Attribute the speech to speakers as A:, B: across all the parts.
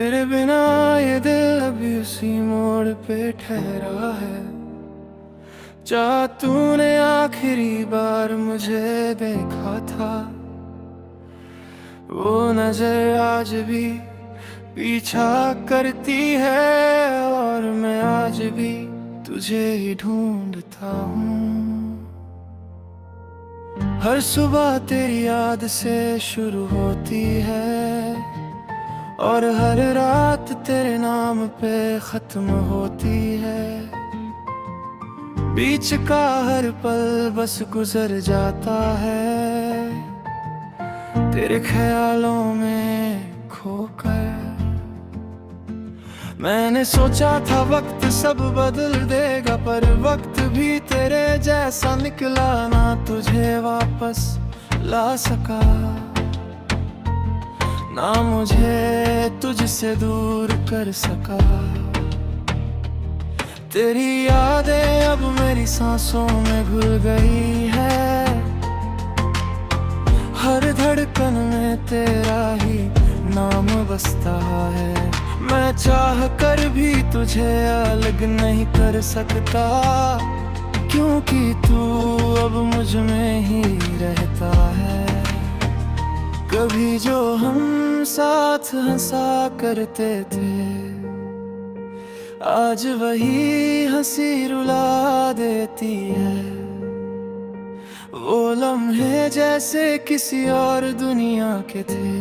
A: तेरे बिना ये दिल अभी उसी मोड़ पे ठहरा है। जहाँ तूने आखिरी बार मुझे देखा था, वो नजर आज भी पीछा करती है और मैं आज भी तुझे ही ढूंढता हूँ। हर सुबह तेरी याद से शुरू होती है और हर रात तेरे नाम पे खत्म होती है। बीच का हर पल बस गुजर जाता है तेरे ख्यालों में खोकर। मैंने सोचा था वक्त सब बदल देगा, पर वक्त भी तेरे जैसा निकला ना तुझे वापस ला सका, ना मुझे तुझसे दूर कर सका। तेरी यादें अब मेरी सांसों में घुल गई है, हर धड़कन में तेरा ही नाम बसता है। मैं चाह कर भी तुझे अलग नहीं कर सकता, क्योंकि तू अब मुझ में ही रहता है। कभी जो हम साथ हंसा करते थे, आज वही हंसी रुला देती है। वो लम्हे जैसे किसी और दुनिया के थे,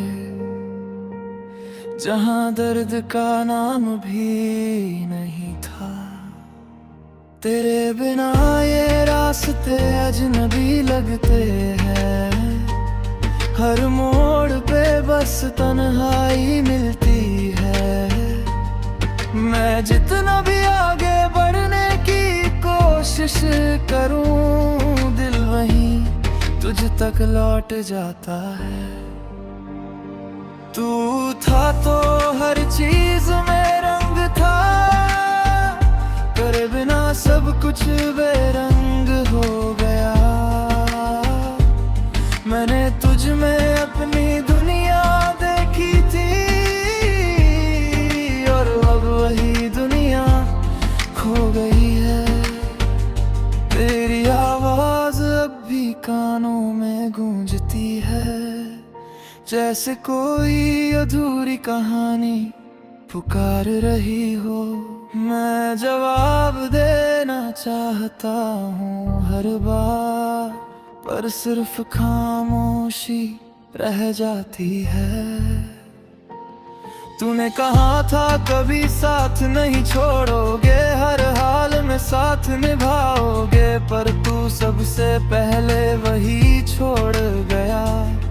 A: जहां दर्द का नाम भी नहीं था। तेरे बिना ये रास्ते अजनबी लगते हैं, हर मोड़ पे बस तन्हाई मिलती है। मैं जितना भी आगे बढ़ने की कोशिश करूं, दिल वहीं तुझ तक लौट जाता है। तू था तो हर चीज में रंग था, तेरे बिना सब कुछ बेरंग हो गया। मैंने तुझ में अपनी दुनिया देखी थी, और अब वही दुनिया खो गई है। तेरी आवाज अब भी कानों में गूंजती है, जैसे कोई अधूरी कहानी पुकार रही हो। मैं जवाब देना चाहता हूँ हर बार, पर सिर्फ खामोशी रह जाती है। तूने कहा था कभी साथ नहीं छोड़ोगे, हर हाल में साथ निभाओगे, पर तू सबसे पहले वही छोड़ गया,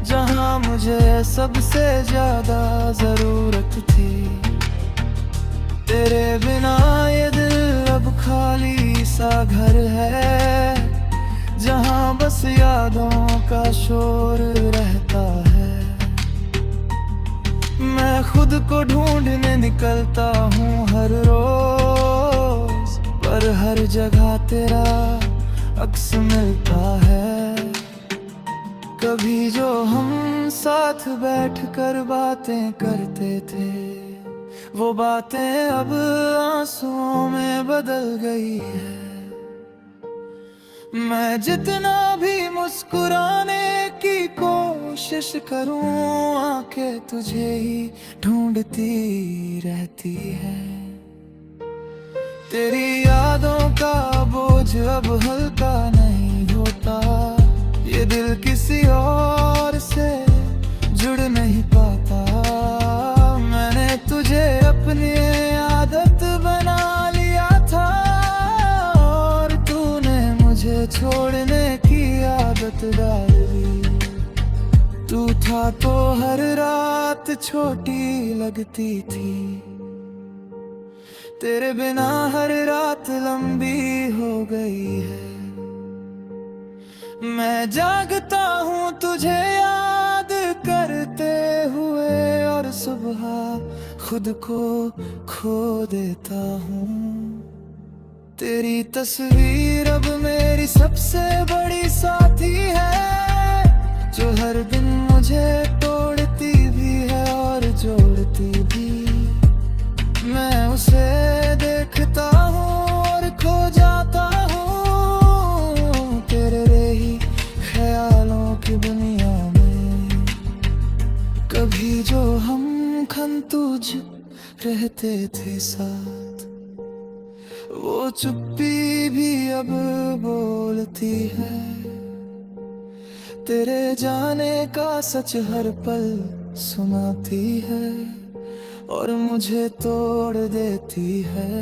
A: जहां मुझे सबसे ज्यादा जरूरत थी। तेरे बिना ये दिल अब खाली सा घर है, जहां बस यादों का शोर रहता है। मैं खुद को ढूंढने निकलता हूँ हर रोज, पर हर जगह तेरा अक्स मिलता है। कभी जो हम साथ बैठकर बातें करते थे, वो बातें अब आंसुओं में बदल गई है। मैं जितना भी मुस्कुराने की कोशिश करूं, आंखें तुझे ही ढूंढती रहती है। तेरी यादों का बोझ अब हल्का नहीं होता, ये दिल किसी और से जुड़ नहीं पाता। मैंने तुझे अपनी आदत बना लिया था, और तूने मुझे छोड़ने की आदत डाल दी। तू था तो हर रात छोटी लगती थी, तेरे बिना हर रात लंबी हो गई है। मैं जागता हूँ तुझे याद करते हुए, और सुबह खुद को खो देता हूँ। तेरी तस्वीर अब मेरी सबसे बड़ी साथी है, जो हर दिन मुझे तोड़ती भी है और जोड़ती भी। सूझ रहते थे साथ, वो चुप्पी भी अब बोलती है। तेरे जाने का सच हर पल सुनाती है और मुझे तोड़ देती है।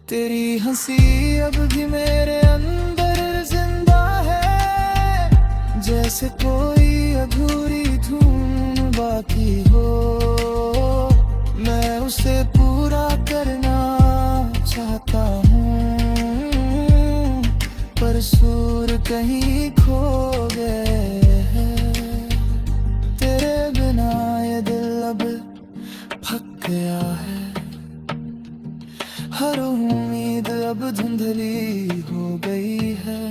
A: तेरी हंसी अब भी मेरे अंदर जिंदा है, जैसे कोई अधूरी धूम बाकी हो। मैं उसे पूरा करना चाहता हूँ, पर सुर कहीं खो गए हैं। तेरे बिना ये दिल अब थक गया है, हर उम्मीद अब धुंधली हो गई है।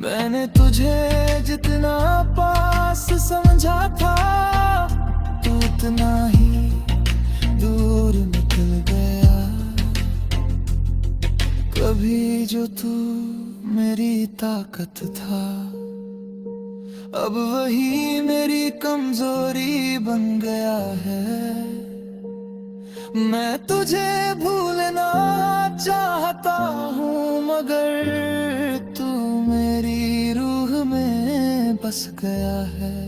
A: मैंने तुझे जितना पास समझा था, तू उतना ही दूर निकल गया। कभी जो तू मेरी ताकत था, अब वही मेरी कमजोरी बन गया है। मैं तुझे भूलना चाहता हूँ, मगर तू मेरी रूह में बस गया है।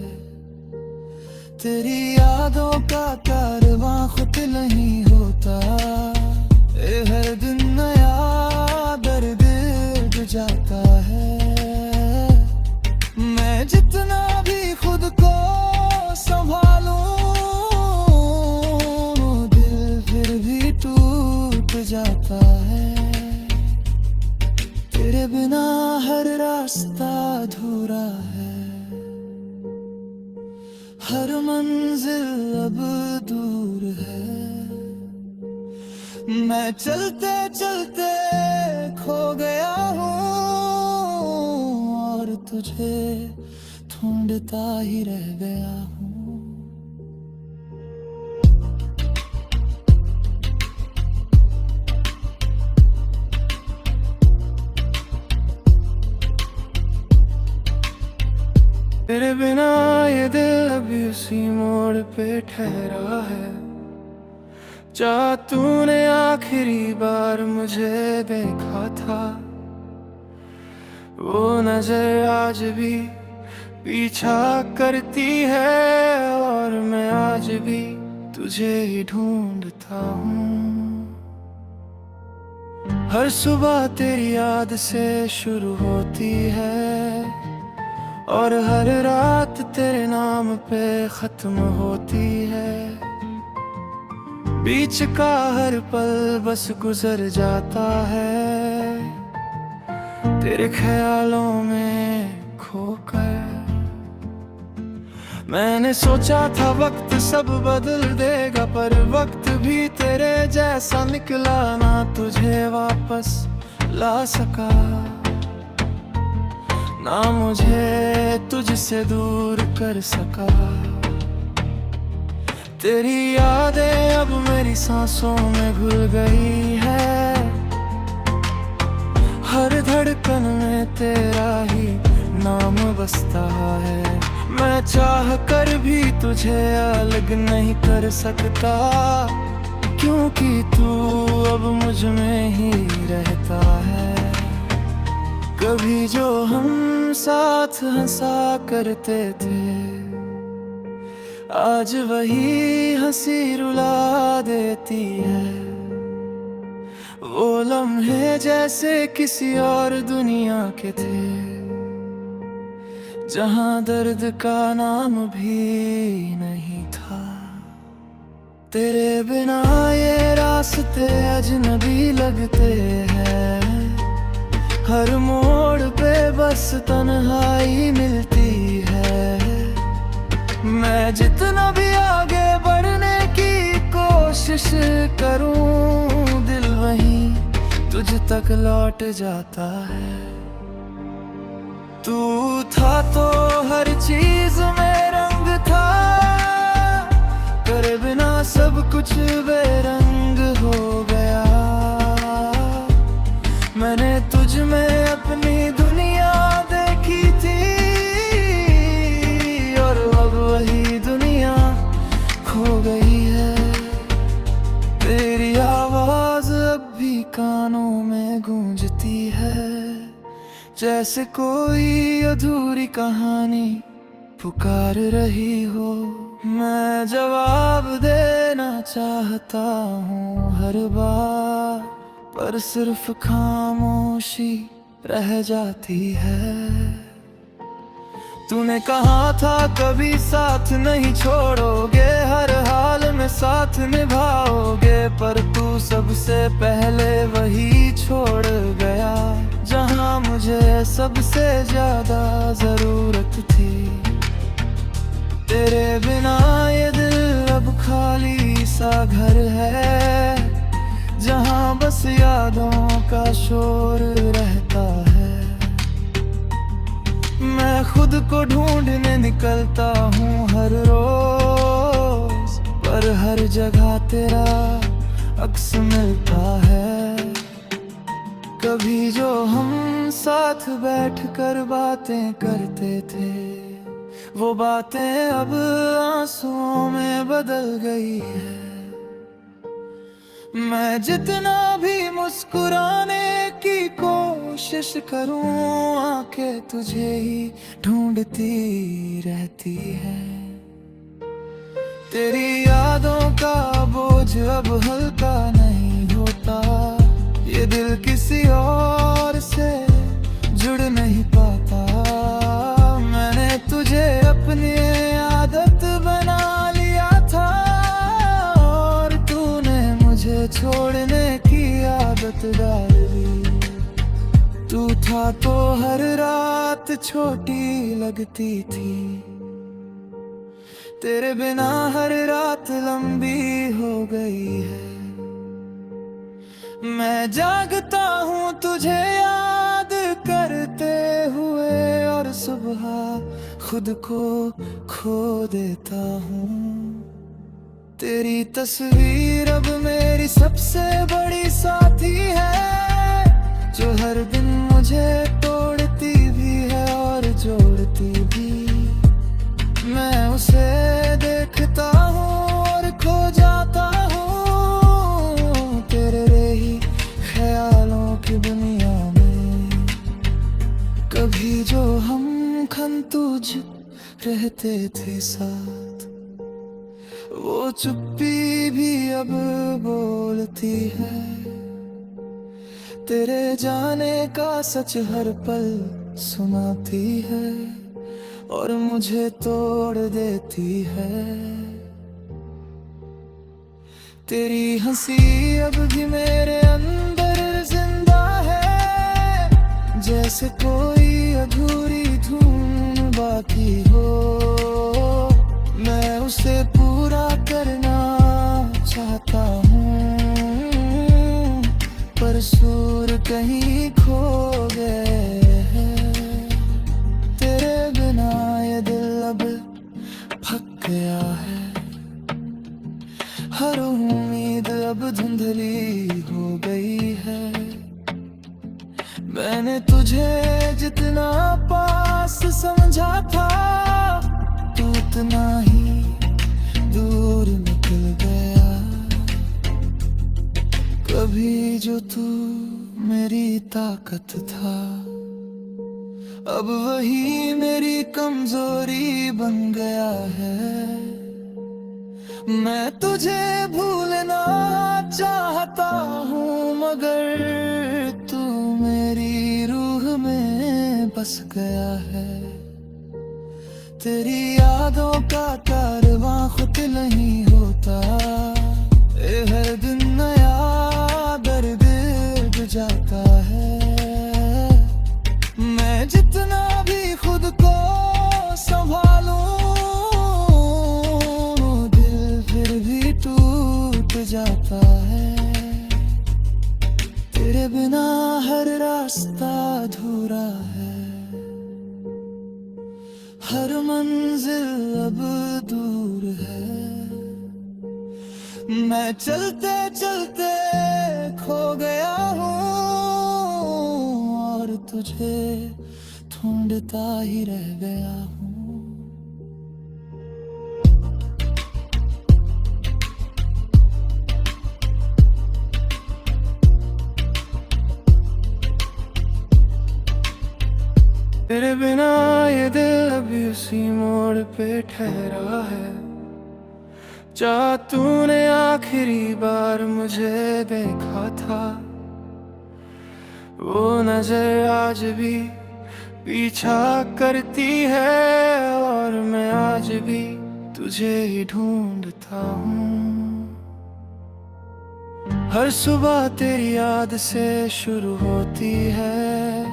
A: तेरी यादों का कारवां खुद नहीं होता, हर दिन नया दर्द बढ़ जाता है। मैं जितना भी खुद को संभालूं, जाता है। तेरे बिना हर रास्ता अधूरा है, हर मंजिल अब दूर है। मैं चलते चलते खो गया हूँ और तुझे ढूंढता ही रह गया हूँ। तेरे बिना ये दिल अभी उसी मोड़ पे ठहरा है, जहाँ तूने आखिरी बार मुझे देखा था। वो नजर आज भी पीछा करती है और मैं आज भी तुझे ही ढूंढता हूँ। हर सुबह तेरी याद से शुरू होती है और हर रात तेरे नाम पे खत्म होती है। बीच का हर पल बस गुजर जाता है, तेरे ख्यालों में खोकर। मैंने सोचा था वक्त सब बदल देगा, पर वक्त भी तेरे जैसा निकला, ना तुझे वापस ला सका, ना मुझे तुझसे दूर कर सका। तेरी यादें अब मेरी सांसों में घुल गई है, हर धड़कन में तेरा ही नाम बसता है। मैं चाह कर भी तुझे अलग नहीं कर सकता, क्योंकि तू अब मुझ में ही रहता है। कभी जो हम साथ हंसा करते थे, आज वही हंसी रुला देती है। वो लम्हे जैसे किसी और दुनिया के थे, जहां दर्द का नाम भी नहीं था। तेरे बिना ये रास्ते अजनबी लगते हैं, हर मोड़ पे बस तन्हाई मिलती है। मैं जितना भी आगे बढ़ने की कोशिश करूं, दिल वहीं तुझ तक लौट जाता है। तू था तो हर चीज में रंग था, तेरे बिना सब कुछ बेरंग हो गया। मैंने तुझ में अपनी दुनिया देखी थी और अब वही जैसे कोई अधूरी कहानी पुकार रही हो। मैं जवाब देना चाहता हूँ हर बार, पर सिर्फ खामोशी रह जाती है। तूने कहा था कभी साथ नहीं छोड़ोगे, हर हाल में साथ निभाओगे, पर तू सबसे पहले वही छोड़ गया जहां मुझे सबसे ज्यादा जरूरत थी। तेरे बिना ये दिल अब खाली सा घर है, जहां बस यादों का शोर रहता है। मैं खुद को ढूंढने निकलता हूँ हर रोज, पर हर जगह तेरा अक्स मिलता है। कभी जो हम साथ बैठकर बातें करते थे, वो बातें अब आंसुओं में बदल गई है। मैं जितना भी मुस्कुराने की कोशिश करूं, आंखें तुझे ही ढूंढती रहती है। तेरी यादों का बोझ अब हल्का नहीं होता, ये दिल किसी और से जुड़ नहीं पाता। मैंने तुझे अपनी आदत बना लिया था, और तूने मुझे छोड़ने की आदत डाल दी। तू था तो हर रात छोटी लगती थी, तेरे बिना हर रात लंबी हो गई है। मैं जागता हूँ तुझे याद करते हुए, और सुबह खुद को खो देता हूँ। तेरी तस्वीर अब मेरी सबसे बड़ी साथी है, जो हर दिन मुझे तोड़ती भी है और जोड़ती भी। मैं उसे देखता हूँ और खो जाता हूँ तेरे ही ख्यालों की दुनिया में। कभी जो हम खंतुझ रहते थे साथ, वो चुप्पी भी अब बोलती है। तेरे जाने का सच हर पल सुनाती है, और मुझे तोड़ देती है। तेरी हंसी अब भी मेरे अंदर जिंदा है, जैसे कोई अधूरी धूम बाकी हो। मैं उसे पूरा करना चाहता हूँ, पर सुर कहीं खो गए हैं। तेरे बिना ये दिल अब थक गया है, हर उम्मीद अब धुंधली हो गई है। मैंने तुझे जितना पास समझा था, तू उतना ही दूर निकल गया। कभी जो तू मेरी ताकत था, अब वही मेरी कमजोरी बन गया है। मैं तुझे भूलना चाहता हूँ, मगर तू मेरी रूह में बस गया है। तेरी यादों का कारवां खुद नहीं होता, हर दिन नया दर्द बढ़ जाता है। मैं जितना भी खुद को संभालूं, दिल फिर भी टूट जाता है। तेरे बिना हर रास्ता अधूरा है, हर मंजिल अब दूर है। मैं चलते चलते खो गया हूँ, और तुझे ढूंढता ही रह गया हूँ। तेरे बिना ये दिल अभी उसी मोड़ पे ठहरा है। जहाँ तूने आखिरी बार मुझे देखा था, वो नजर आज भी पीछा करती है, और मैं आज भी तुझे ही ढूंढता हूँ। हर सुबह तेरी याद से शुरू होती है,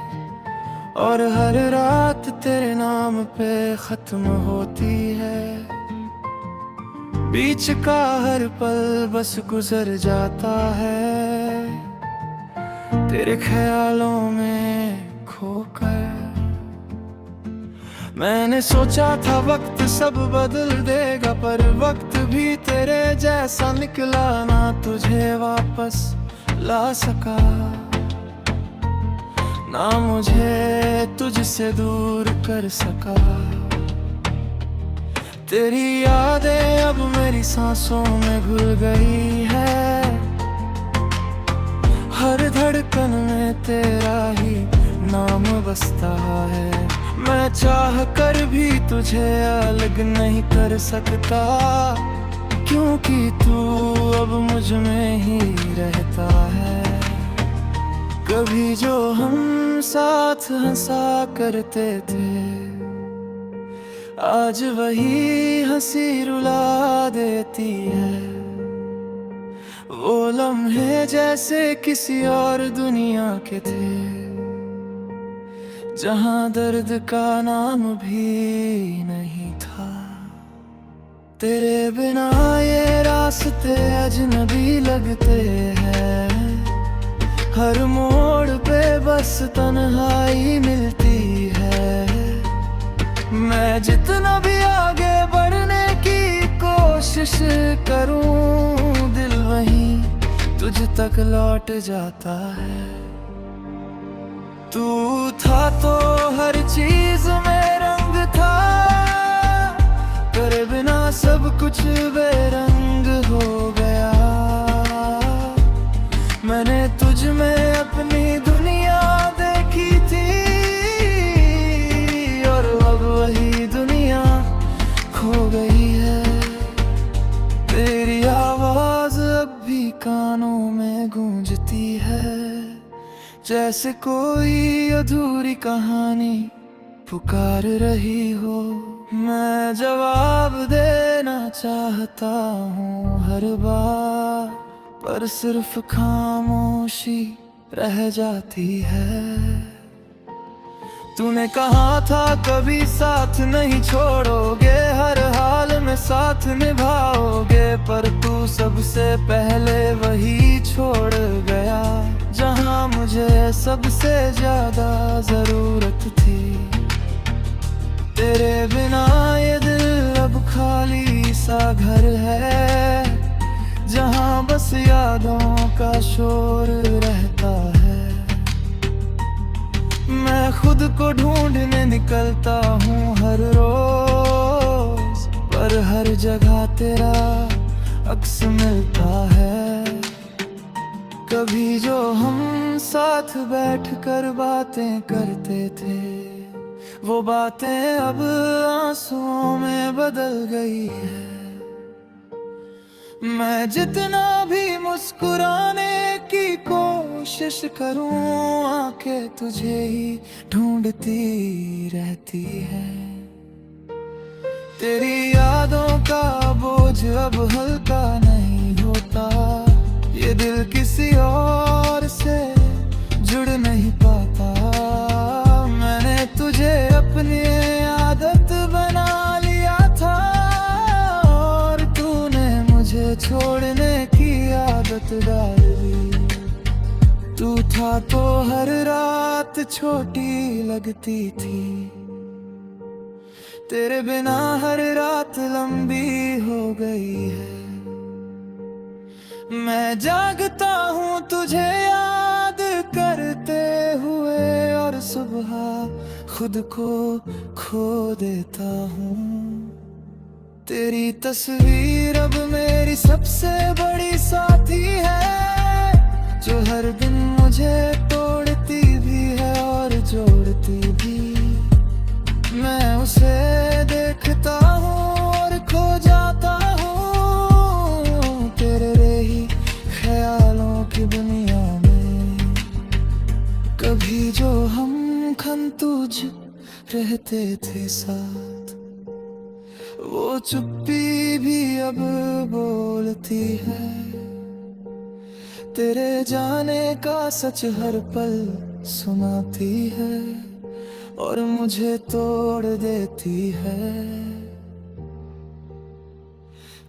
A: और हर रात तेरे नाम पे खत्म होती है। बीच का हर पल बस गुजर जाता है, तेरे ख्यालों में खोकर। मैंने सोचा था वक्त सब बदल देगा, पर वक्त भी तेरे जैसा निकला, ना तुझे वापस ला सका, ना मुझे तुझसे दूर कर सका। तेरी यादें अब मेरी सांसों में घुल गई है, हर धड़कन में तेरा ही नाम बसता है। मैं चाह कर भी तुझे अलग नहीं कर सकता, क्योंकि तू अब मुझ में ही रहता है। कभी जो हम साथ हंसा करते थे, आज वही हंसी रुला देती है। वो लम्हे जैसे किसी और दुनिया के थे, जहाँ दर्द का नाम भी नहीं था। तेरे बिना ये रास्ते अजनबी लगते हैं, हर मोड़ पे बस तन्हाई मिलती है। मैं जितना भी आगे बढ़ने की कोशिश करूं, दिल वहीं तुझ तक लौट जाता है। तू था तो हर चीज में रंग था, तेरे बिना सब कुछ बेरंग हो गया। मैंने तुझ में अपनी दुनिया देखी थी, और अब वही दुनिया खो गई है। तेरी आवाज अब भी कानों में गूंजती है, जैसे कोई अधूरी कहानी पुकार रही हो। मैं जवाब देना चाहता हूँ हर बार, पर सिर्फ खामोशी रह जाती है। तूने कहा था कभी साथ नहीं छोड़ोगे, हर हाल में साथ निभाओगे, पर तू सबसे पहले वही छोड़ गया, जहाँ मुझे सबसे ज्यादा जरूरत थी। तेरे बिना ये दिल अब खाली सा घर है, जहाँ बस यादों का शोर रहता है। मैं खुद को ढूंढने निकलता हूँ हर रोज, पर हर जगह तेरा अक्स मिलता है। कभी जो हम साथ बैठकर बातें करते थे, वो बातें अब आंसुओं में बदल गई है। मैं जितना भी मुस्कुराने की कोशिश करूं, आंखें तुझे ही ढूंढती रहती है। तेरी यादों का बोझ अब हल्का नहीं होता, ये दिल किसी और से जुड़ नहीं पाता। मैंने तुझे अपनी आदत बना लिया था, और तूने मुझे छोड़ने की आदत डाल दी। तू था तो हर रात छोटी लगती थी, तेरे बिना हर रात लंबी हो गई है। मैं जागता हूँ तुझे याद करते हुए, और सुबह खुद को खो देता हूँ। तेरी तस्वीर अब मेरी सबसे बड़ी साथी है, जो हर दिन मुझे तोड़ती भी है और जोड़ती भी। उसे देखता हूँ और खो जाता हूँ तेरे ही ख्यालों की दुनिया में। कभी जो हम खन तुझ रहते थे साथ, वो चुप्पी भी अब बोलती है। तेरे जाने का सच हर पल सुनाती है और मुझे तोड़ देती है।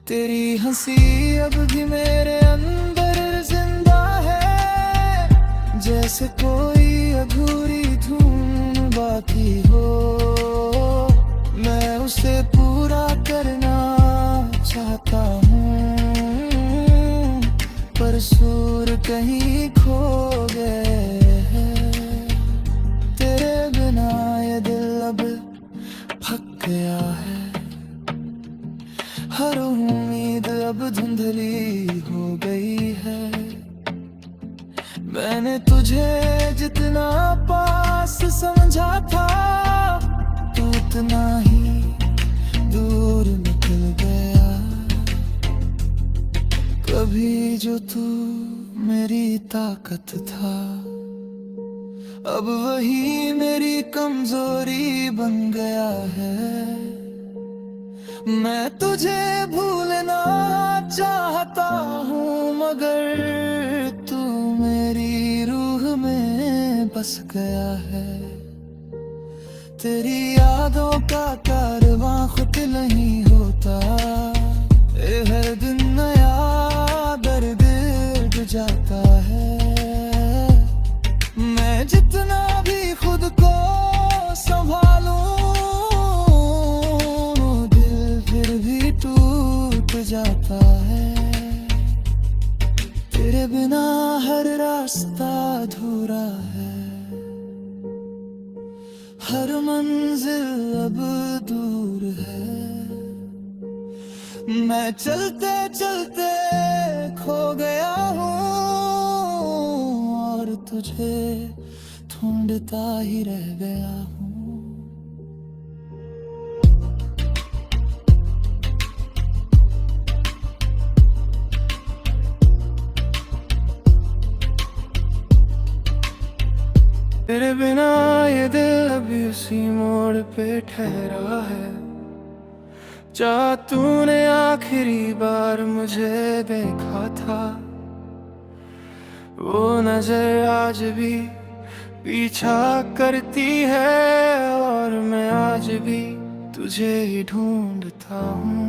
A: तेरी हंसी अब भी मेरे अंदर जिंदा है, जैसे कोई अधूरी धुन बाकी हो। मैं उसे पूरा करना चाहता हूँ, पर सुर कहीं खो गए हैं। तेरे बिना ये दिल अब थक गया है, हर उम्मीद अब धुंधली हो गई है। मैंने तुझे जितना पास समझा था, तू उतना ही दूर निकल गया। कभी जो तू मेरी ताकत था, अब वही मेरी कमजोरी बन गया है। मैं तुझे भूलना चाहता हूँ, मगर तू मेरी रूह में बस गया है। तेरी यादों का कारवां खुद नहीं होता, हर दिन नया दर्द बढ़ जाता है। मैं जितना भी खुद को संभालूं, दिल फिर भी टूट जाता है। तेरे बिना हर रास्ता अधूरा है, हर मंजिल अब दूर है। मैं चलते चलते खो गया हूँ और तुझे ढूंढता ही रह गया हूँ। तेरे बिना ये दिल अभी उसी मोड़ पे ठहरा है, जहाँ तूने आखिरी बार मुझे देखा था। वो नजर आज भी पीछा करती है और मैं आज भी तुझे ही ढूंढता हूँ।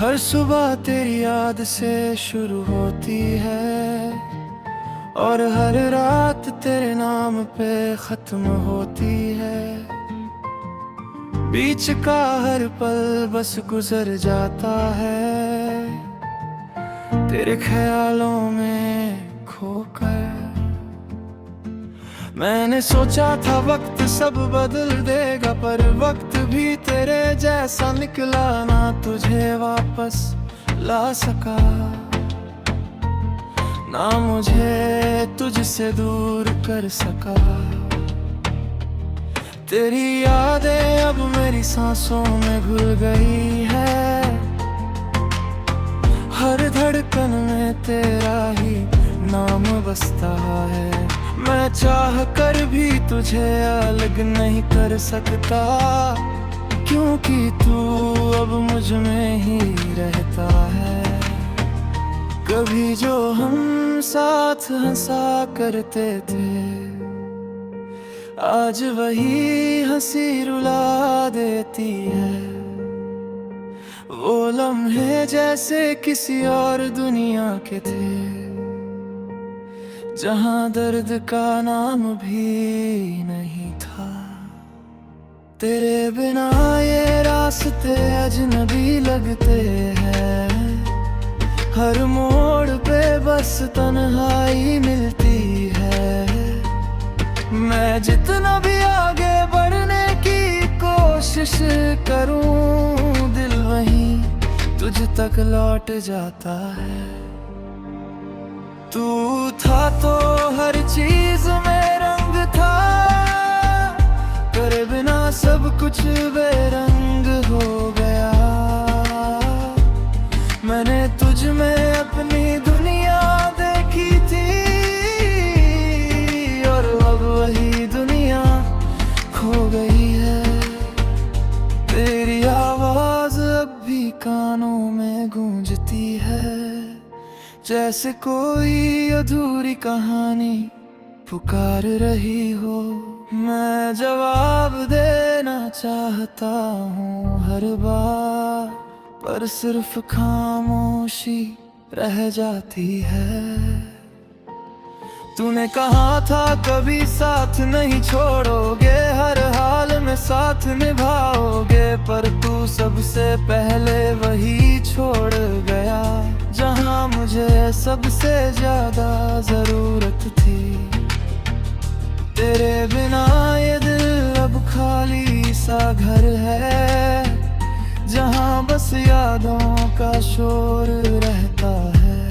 A: हर सुबह तेरी याद से शुरू होती है और हर रात तेरे नाम पे खत्म होती है। बीच का हर पल बस गुजर जाता है तेरे ख्यालों में खोकर। मैंने सोचा था वक्त सब बदल देगा, पर वक्त भी तेरे जैसा निकला ना तुझे वापस ला सका, ना मुझे तुझसे दूर कर सका। तेरी यादें अब मेरी सांसों में घुल गई है, हर धड़कन में तेरा ही नाम बसता है। मैं चाह कर भी तुझे अलग नहीं कर सकता, क्योंकि तू अब मुझ में ही रहता है। कभी जो हम साथ हंसा करते थे, आज वही हंसी रुला देती है। वो लम्हे जैसे किसी और दुनिया के थे, जहाँ दर्द का नाम भी नहीं था। तेरे बिना ये रास्ते अजनबी लगते हैं, हर मोड़ पे बस तन्हाई मिलती है। मैं जितना भी आगे बढ़ने की कोशिश करूं, दिल वहीं तुझ तक लौट जाता है। तू था तो हर चीज में रंग था, तेरे बिना सब कुछ बेरंग हो गया। मैंने तुझ में अपनी दुनिया देखी थी, और अब वही दुनिया खो गई है। तेरी आवाज अब भी कानों में गूंजती है, जैसे कोई अधूरी कहानी पुकार रही हो। मैं जवाब देना चाहता हूँ हर बार, पर सिर्फ खामोशी रह जाती है। तूने कहा था कभी साथ नहीं छोड़ोगे, हर हाल में साथ निभाओगे, पर तू सबसे पहले वही छोड़ गया जहां मुझे सबसे ज्यादा जरूरत थी। तेरे बिना ये दिल अब खाली सा घर है, जहां बस यादों का शोर रहता है।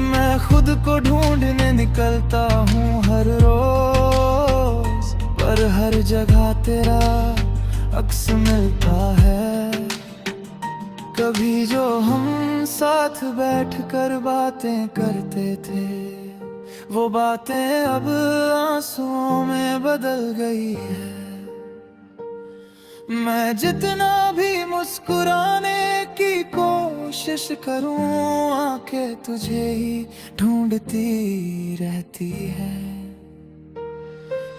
A: मैं खुद को ढूंढने निकलता हूँ हर रोज, पर हर जगह तेरा अक्स मिलता है। कभी जो हम साथ बैठकर बातें करते थे, वो बातें अब आंसुओं में बदल गई है। मैं जितना भी मुस्कुराने की कोशिश करूं, आंखें तुझे ही ढूंढती रहती है।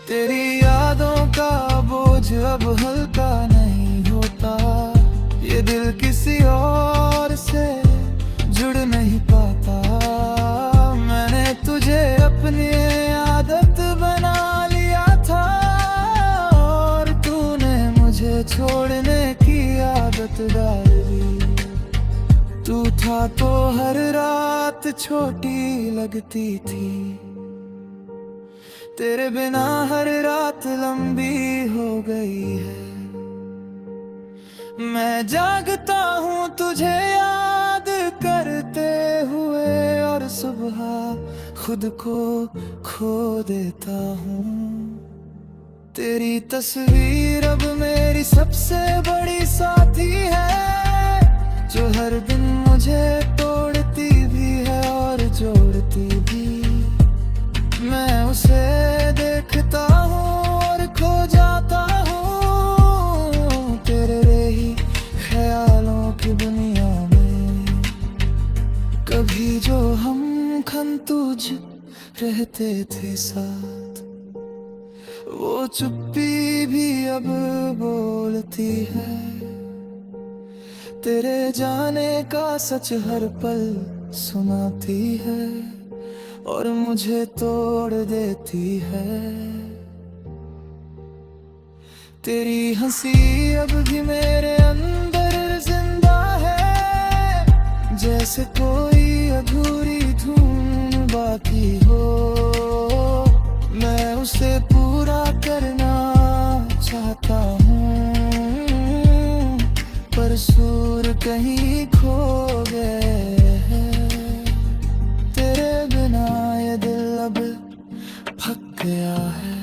A: तेरी यादों का बोझ अब हल्का नहीं होता, ये दिल किसी और से जुड़ नहीं पाता। मैंने तुझे अपनी आदत बना लिया था, और तूने मुझे छोड़ने की आदत डाल दी। तू था तो हर रात छोटी लगती थी, तेरे बिना हर रात लंबी हो गई है। मैं जागता हूँ तुझे याद करते हुए, और सुबह खुद को खो देता हूँ। तेरी तस्वीर अब मेरी सबसे बड़ी साथी है, जो हर दिन मुझे तोड़ती भी है और जोड़ती भी। मैं उसे देखता हूँ और खो जाता हूँ तेरे ही ख्यालों की दुनिया में। कभी जो हम खंतुझ रहते थे साथ, वो चुप्पी भी अब बोलती है। तेरे जाने का सच हर पल सुनाती है, और मुझे तोड़ देती है। तेरी हंसी अब भी मेरे अंदर जिंदा है, जैसे कोई अधूरी धूम बाकी हो। मैं उसे पूरा करना चाहता हूँ, पर सुर कहीं खो गए हैं। तेरे बिना ये दिल अब थक गया है,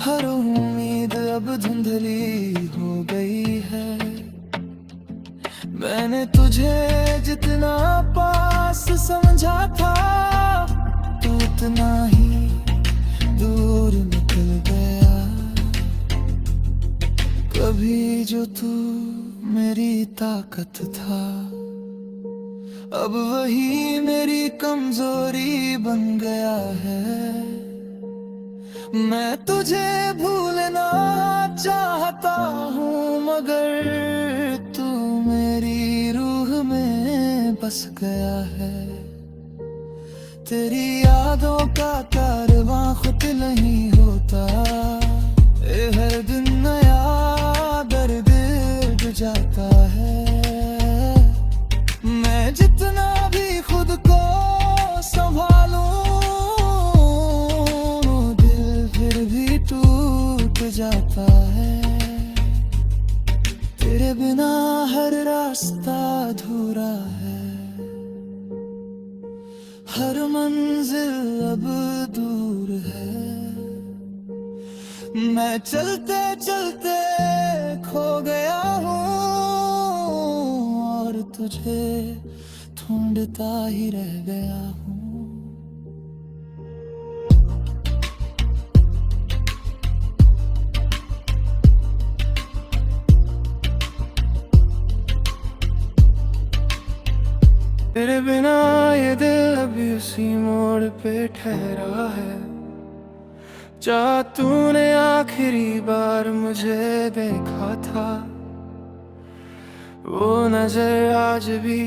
A: हर उम्मीद अब धुंधली हो गई है। मैंने तुझे जितना पास समझा था, तू उतना ही दूर निकल गया। कभी जो तू मेरी ताकत था, अब वही मेरी कमजोरी बन गया है। मैं तुझे भूलना चाहता हूँ, मगर तू मेरी रूह में बस गया है। तेरी यादों का कारवां खुद नहीं होता, हर दिन नया दर्द बढ़ जाता है। मैं जितना भी खुद को संभालूं, दिल फिर भी टूट जाता है। तेरे बिना हर रास्ता अधूरा है, हर मंजिल अब दूर है। मैं चलते चलते खो गया हूँ और तुझे ढूंढता ही रह गया हूँ। तेरे बिना ये दिल अभी उसी मोड़ पे ठहरा है, जहाँ तूने आखिरी बार मुझे देखा था। वो नजर आज भी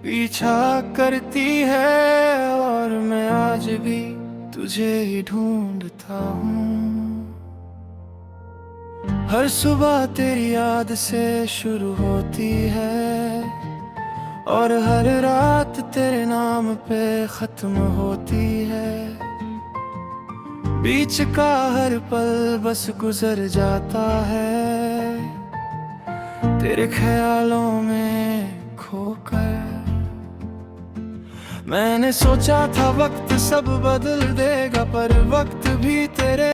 A: पीछा करती है और मैं आज भी तुझे ही ढूंढता हूँ। हर सुबह तेरी याद से शुरू होती है और हर रात तेरे नाम पे खत्म होती है। बीच का हर पल बस गुजर जाता है तेरे ख्यालों में खोकर। मैंने सोचा था वक्त सब बदल देगा, पर वक्त भी तेरे